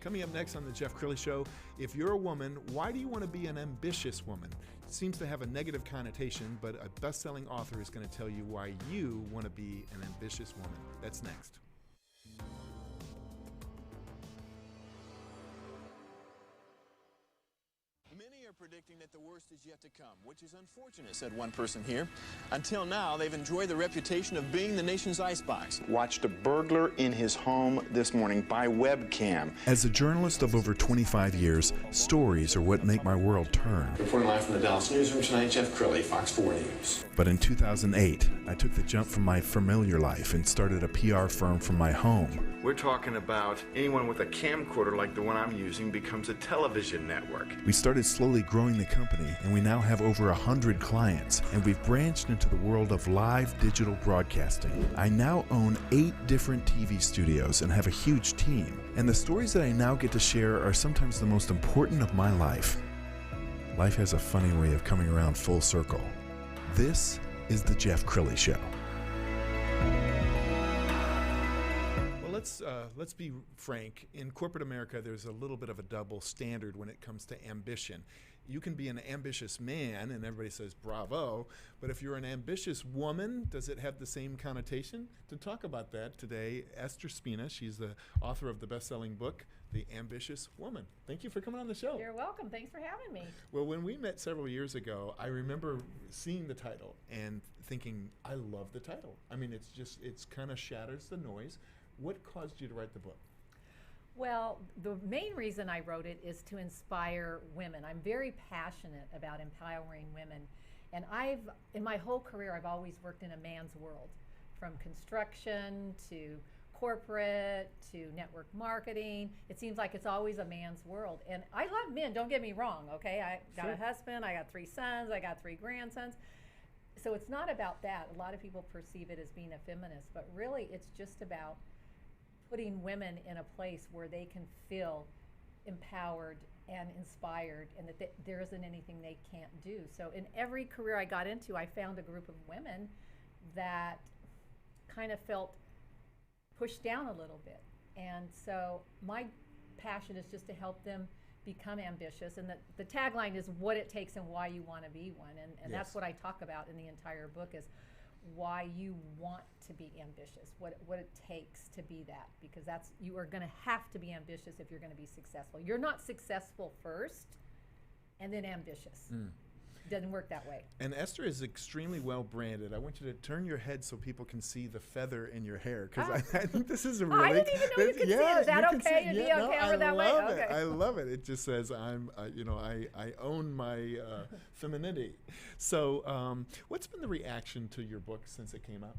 Coming up next on the Jeff Crilley Show, if you're a woman, why do you want to be an ambitious woman? It seems to have a negative connotation, but a best-selling author is going to tell you why you want to be an ambitious woman. That's next. Predicting that the worst is yet to come, which is unfortunate, said one person here. Until now, they've enjoyed the reputation of being the nation's icebox. Watched a burglar in his home this morning by webcam. As a journalist of over 25 years, stories are what make my world turn. Reporting live from the Dallas newsroom tonight, Jeff Crilley, Fox 4 News. But in 2008, I took the jump from my familiar life and started a PR firm from my home. We're talking about anyone with a camcorder like the one I'm using becomes a television network. We started slowly growing the company, and we now have over 100 clients, and we've branched into the world of live digital broadcasting. I now own 8 different TV studios and have a huge team, and the stories that I now get to share are sometimes the most important of my life. Life has a funny way of coming around full circle. This is the Jeff Crilley Show. Let's be frank. In corporate America, there's a little bit of a double standard when it comes to ambition. You can be an ambitious man, and everybody says bravo, but if you're an ambitious woman, does it have the same connotation? To talk about that today, Esther Spina, she's the author of the best-selling book, The Ambitious Woman. Thank you for coming on the show. You're welcome. Thanks for having me. Well, when we met several years ago, I remember seeing the title and thinking, I love the title. I mean, it's kind of shatters the noise. What caused you to write the book? Well, the main reason I wrote it is to inspire women. I'm very passionate about empowering women. And in my whole career, I've always worked in a man's world, from construction to corporate to network marketing. It seems like it's always a man's world. And I love men, don't get me wrong, okay? I got a husband, I got 3 sons, I got 3 grandsons. So it's not about that. A lot of people perceive it as being a feminist, but really it's just about putting women in a place where they can feel empowered and inspired, and that there isn't anything they can't do. So in every career I got into, I found a group of women that kind of felt pushed down a little bit. And so my passion is just to help them become ambitious. And the tagline is what it takes and why you want to be one. And Yes. That's what I talk about in the entire book, is why you want to be ambitious, what it takes to be that, because you are going to have to be ambitious if you're going to be successful. You're not successful first and then ambitious. Doesn't work that way. And Esther is extremely well branded. I want you to turn your head so people can see the feather in your hair, because I think this is a really. I didn't even know you could see it. Is that okay to be on camera that way? Okay. I love it. It just says I own my femininity. So, what's been the reaction to your book since it came out?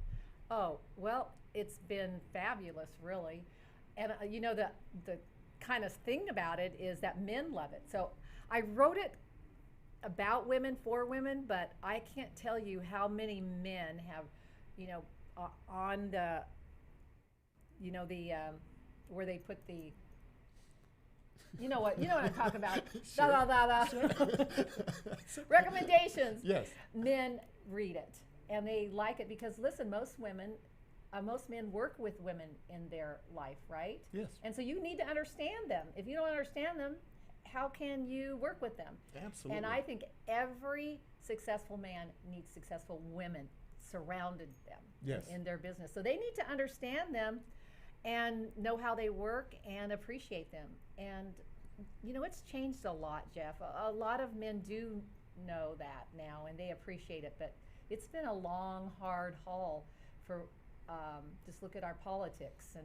Oh, well, it's been fabulous, really. And the kind of thing about it is that men love it. So I wrote it about women, for women, but I can't tell you how many men have, on the, where they put the, you know what I'm talking about. Recommendations. Yes. Men read it and they like it because, listen, most men work with women in their life, right? Yes. And so you need to understand them. If you don't understand them, how can you work with them? Absolutely. And I think every successful man needs successful women surrounded them Yes. in their business. So they need to understand them and know how they work and appreciate them. And it's changed a lot, Jeff. A lot of men do know that now and they appreciate it, but it's been a long, hard haul for just look at our politics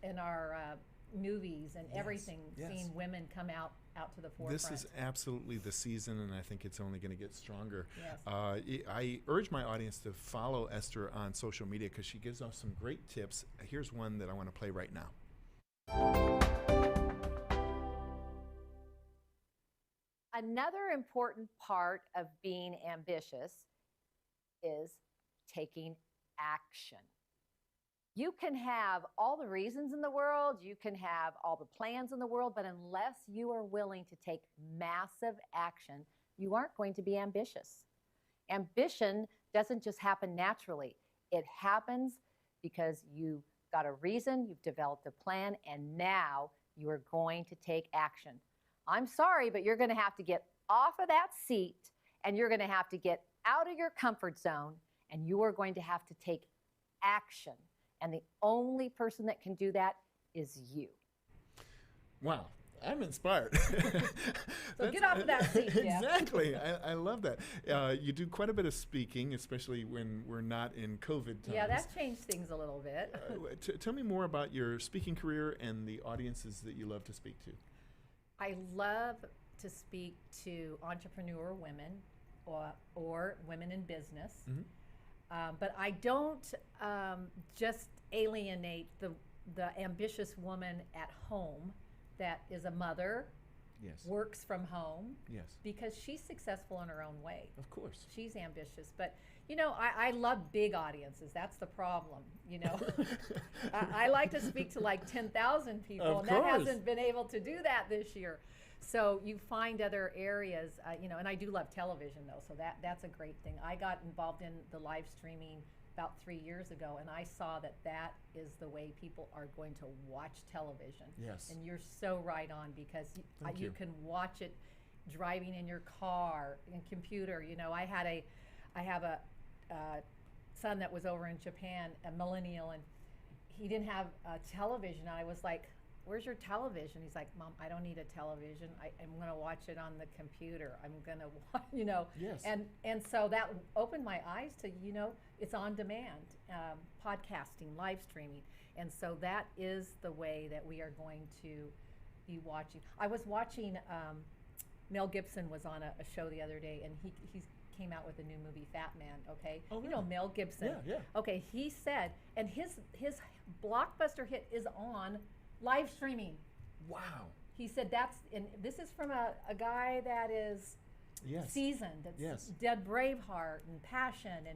and our movies and everything, seeing women come out to the forefront. This is absolutely the season, and I think it's only going to get stronger. Yes. I urge my audience to follow Esther on social media because she gives us some great tips. Here's one that I want to play right now. Another important part of being ambitious is taking action. You can have all the reasons in the world, you can have all the plans in the world, but unless you are willing to take massive action, you aren't going to be ambitious. Ambition doesn't just happen naturally. It happens because you got a reason, you've developed a plan, and now You are going to take action. I'm sorry, but you're going to have to get off of that seat, and you're going to have to get out of your comfort zone, and you are going to have to take action. And the only person that can do that is you. Wow. I'm inspired. So get off of that seat, Jeff. Exactly. I love that. You do quite a bit of speaking, especially when we're not in COVID times. Yeah, that changed things a little bit. Tell me more about your speaking career and the audiences that you love to speak to. I love to speak to entrepreneur women or women in business. Mm-hmm. But I don't just alienate the ambitious woman at home that is a mother, Yes. works from home, Yes. because she's successful in her own way. Of course. She's ambitious. But, you know, I love big audiences. That's the problem, you know. I like to speak to like 10,000 people, Of and that course. hasn't been able to do that this year. So you find other areas, you know, and I do love television, though, so that's a great thing. I got involved in the live streaming about 3 years ago, and I saw that is the way people are going to watch television. Yes. And you're so right on, because Thank you you. can watch it driving in your car, in computer. You know, I have a son that was over in Japan, a millennial, and he didn't have a television. I was like, "Where's your television?" He's like, "Mom, I don't need a television. I'm going to watch it on the computer. I'm going to, you know." Yes. And so that opened my eyes to, you know, it's on demand, podcasting, live streaming. And so that is the way that we are going to be watching. I was watching, Mel Gibson was on a show the other day, and he came out with a new movie, Fat Man, okay? Oh, you know really? Mel Gibson. Yeah, yeah. Okay, he said, and his blockbuster hit is on live streaming. Wow. He said and this is from a guy that is Yes. seasoned, that's Yes. did Braveheart and Passion,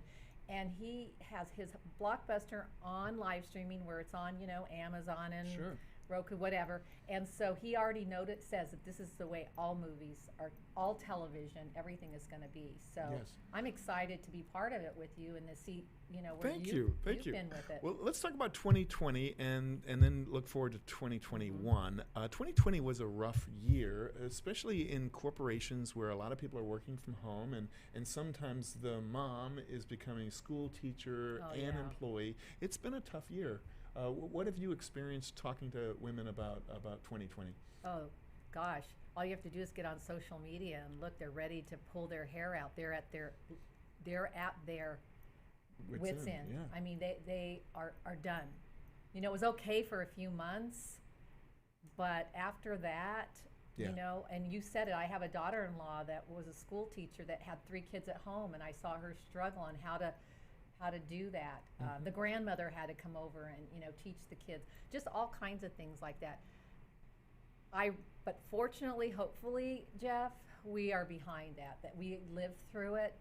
and he has his blockbuster on live streaming, where it's on, you know, Amazon and Sure. Roku, whatever. And so he already says that this is the way all movies are, all television, everything is going to be. So Yes. I'm excited to be part of it with you and to see, you know, where Thank you've you. been with it. Well, let's talk about 2020 and then look forward to 2021. 2020 was a rough year, especially in corporations where a lot of people are working from home, and sometimes the mom is becoming school teacher Oh, and yeah. employee. It's been a tough year. What have you experienced talking to women about 2020? Oh, gosh. All you have to do is get on social media and look, they're ready to pull their hair out. They're at their wits end. Yeah. I mean, they are done. You know, it was okay for a few months, but after that, Yeah. you know, and you said it, I have a daughter-in-law that was a school teacher that had 3 kids at home, and I saw her struggle on how to do that. The grandmother had to come over and, you know, teach the kids, just all kinds of things like that. But fortunately, hopefully, Jeff, we are behind that we lived through it.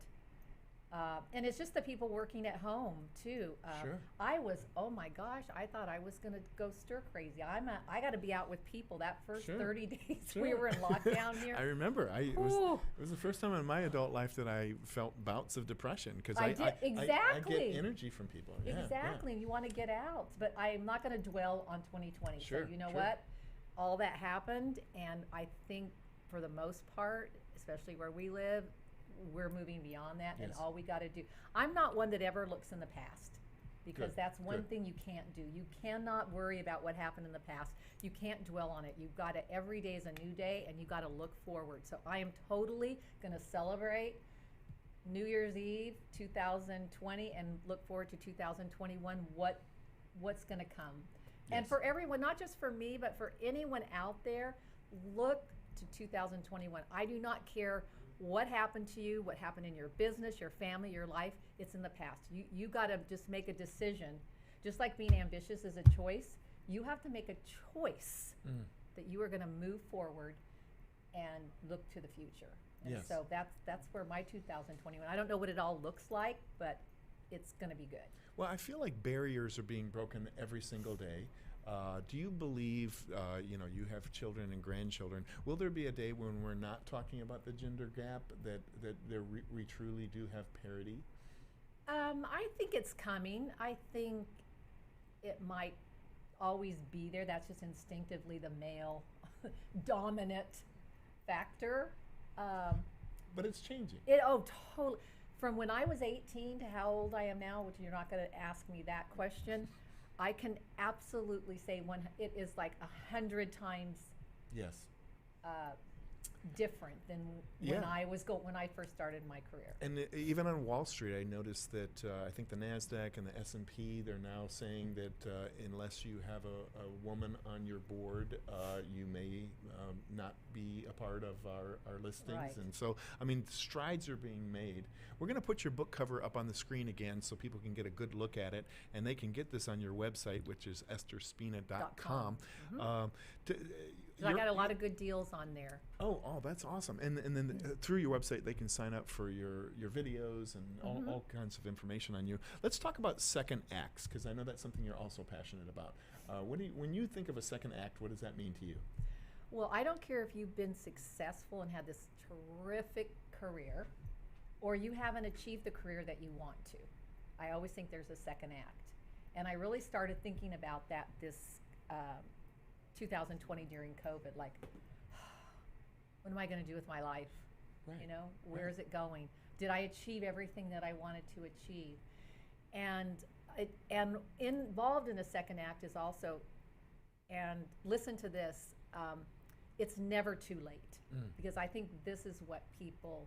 And it's just the people working at home too. Sure. I was, oh my gosh, I thought I was going to go stir crazy. I got to be out with people that first Sure. 30 days Sure. we were in lockdown here. I remember. It Ooh. was the first time in my adult life that I felt bouts of depression, because I I did- I exactly. get energy from people. Yeah, yeah. Exactly. You want to get out. But I'm not going to dwell on 2020. Sure, So you know sure. what? All that happened, and I think for the most part, especially where we live, we're moving beyond that, and Yes. all we got to do. I'm not one that ever looks in the past, because Good, that's one good. thing you can't do. You cannot worry about what happened in the past. You can't dwell on it. You've got to, every day is a new day, and you got to look forward. So I am totally going to celebrate New Year's Eve 2020 and look forward to 2021, what's going to come. And Yes. for everyone, not just for me, but for anyone out there, look to 2021. I do not care what happened to you, what happened in your business, your family, your life. It's in the past. You got to just make a decision. Just like being ambitious is a choice, you have to make a choice that you are going to move forward and look to the future. And Yes. so that's where my 2021, I don't know what it all looks like, but it's going to be good. Well, I feel like barriers are being broken every single day. Do you believe, you have children and grandchildren, will there be a day when we're not talking about the gender gap, that we truly do have parity? I think it's coming. I think it might always be there. That's just instinctively the male dominant factor. But it's changing. Totally. From when I was 18 to how old I am now, which you're not going to ask me that question, I can absolutely say it is like 100 times Yes. different than when I first started my career. And even on Wall Street, I noticed that I think the NASDAQ and the S&P, they're now saying that unless you have a woman on your board, you may not be a part of our listings. Right. And so, I mean, strides are being made. We're going to put your book cover up on the screen again so people can get a good look at it, and they can get this on your website, which is estherspina.com. I got a lot of good deals on there. Oh, that's awesome. And then through your website, they can sign up for your videos and all kinds of information on you. Let's talk about second acts, because I know that's something you're also passionate about. When you think of a second act, what does that mean to you? Well, I don't care if you've been successful and had this terrific career, or you haven't achieved the career that you want to. I always think there's a second act. And I really started thinking about that this 2020 during COVID, like, what am I going to do with my life? Right. You know, where is it going? Did I achieve everything that I wanted to achieve? And involved in a second act is also, and listen to this, it's never too late, because I think this is what people,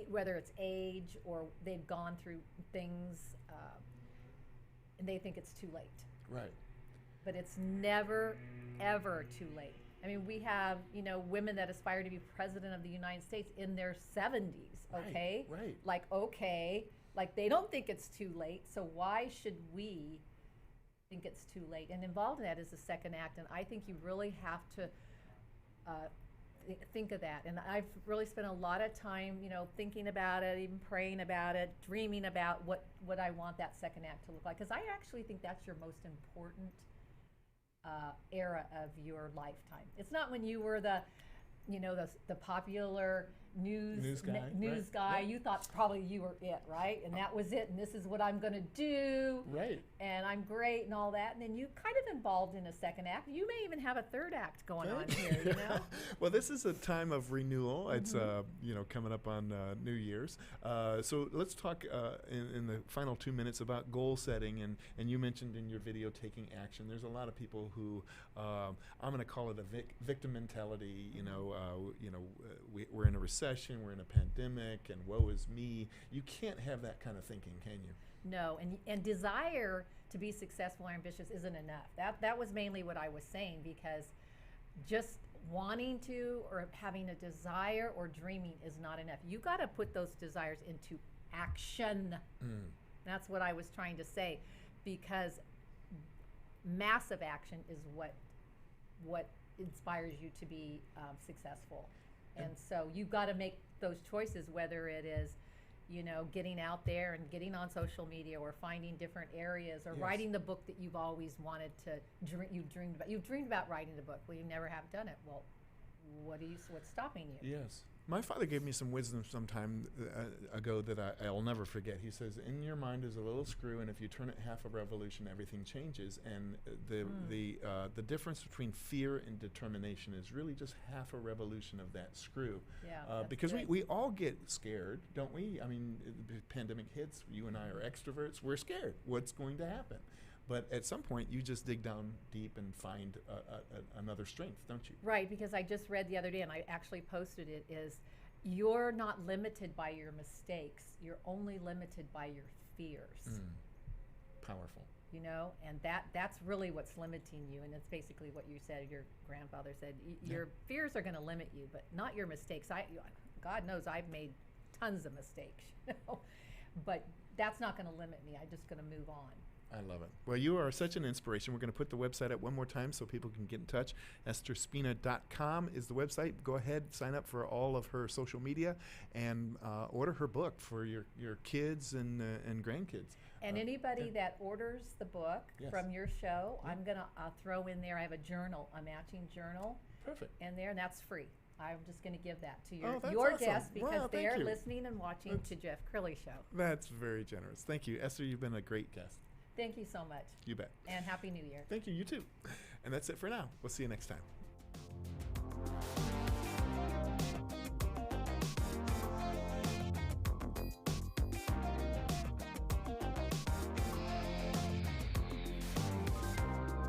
whether it's age or they've gone through things, and they think it's too late. Right. But it's never, ever too late. I mean, we have, women that aspire to be president of the United States in their 70s, okay? Right. Like they don't think it's too late, so why should we think it's too late? And involved in that is the second act, and I think you really have to think of that. And I've really spent a lot of time, thinking about it, even praying about it, dreaming about what I want that second act to look like, because I actually think that's your most important era of your lifetime. It's not when you were the popular news guy. Yeah. You thought probably you were it, right? And that was it, and this is what I'm going to do. Right. And I'm great and all that. And then you kind of involved in a second act. You may even have a third act going on here, Well, this is a time of renewal. It's, coming up on New Year's. So let's talk in the final 2 minutes about goal setting. And you mentioned in your video taking action. There's a lot of people who, I'm going to call it a victim mentality. We're in a recession, we're in a pandemic, and woe is me. You can't have that kind of thinking, can you? No, and desire to be successful or ambitious isn't enough. That was mainly what I was saying, because just wanting to or having a desire or dreaming is not enough. You got to put those desires into action. That's what I was trying to say, because massive action is what inspires you to be successful. And so you've got to make those choices, whether it is, getting out there and getting on social media, or finding different areas, or writing the book that you've always wanted to you've dreamed about. You've dreamed about writing the book. Well, you never have done it. Well, what's stopping you? Yes. My father gave me some wisdom some time ago that I'll never forget. He says, in your mind is a little screw, and if you turn it half a revolution, everything changes. And the difference between fear and determination is really just half a revolution of that screw. Yeah, because we all get scared, don't we? I mean, the pandemic hits, you and I are extroverts, we're scared. What's going to happen? But at some point, you just dig down deep and find another strength, don't you? Right, because I just read the other day, and I actually posted it, is you're not limited by your mistakes. You're only limited by your fears. Powerful. And that's really what's limiting you. And it's basically what you said, your grandfather said. Your fears are going to limit you, but not your mistakes. God knows I've made tons of mistakes, but that's not going to limit me. I'm just going to move on. I love it. Well, you are such an inspiration. We're going to put the website up one more time so people can get in touch. EstherSpina.com is the website. Go ahead, sign up for all of her social media, and order her book for your kids and grandkids. And anybody that orders the book from your show, I'm going to throw in there, I have a journal, a matching journal. Perfect. In there, and that's free. I'm just going to give that to that's your awesome. guests, because Wow, they're thank you. listening and watching to Jeff Crilley Show. That's very generous. Thank you. Esther, you've been a great guest. Thank you so much. You bet. And Happy New Year. Thank you. You too. And that's it for now. We'll see you next time.